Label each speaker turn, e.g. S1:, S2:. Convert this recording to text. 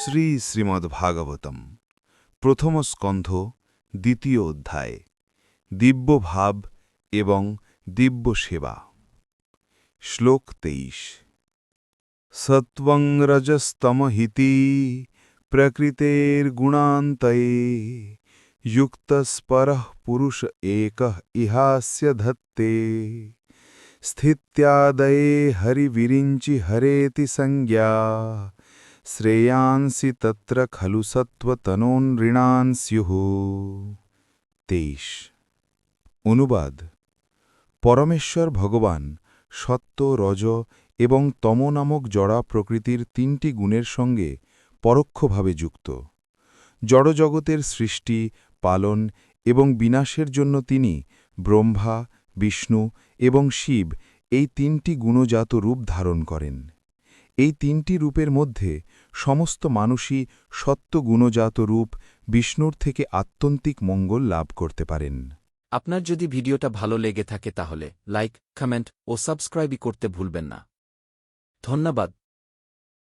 S1: শ্রী শ্রীমদ্ভাগবতম প্রথম স্কন্ধ দ্বিতীয় অধ্যায় দিব্য ভাব এবং দিব্য সেবা শ্লোক ২৩ সত্বং রজস্তমহিতি প্রকৃতের্গুণান্তয়ে যুক্তস্পরঃ পুরুষ একঃ ইহাস্য ধত্তে স্থিত্যাদয়ে হরিবিরিঞ্চি হরেতি সংজ্ঞা শ্রেয়াংসি তত্র খলু সত্ত্বতনোনৃণান স্যুঃ। ২৩ অনুবাদ পরমেশ্বর ভগবান সত্ত্ব রজ এবং তম নামক জড়া প্রকৃতির তিনটি গুণের সঙ্গে পরোক্ষভাবে যুক্ত। জড়জগতের সৃষ্টি, পালন এবং বিনাশের জন্য তিনি ব্রহ্মা, বিষ্ণু এবং শিব এই তিনটি গুণজাত রূপ ধারণ করেন। এই তিনটি রূপের মধ্যে সমস্ত মানুষই সত্ত্বগুণজাত রূপ বিষ্ণুর থেকে আত্যন্তিক মঙ্গল লাভ করতে পারেন।
S2: আপনার যদি ভিডিওটা ভালো লেগে থাকে তাহলে লাইক, কমেন্ট ও সাবস্ক্রাইবই করতে ভুলবেন না। ধন্যবাদ।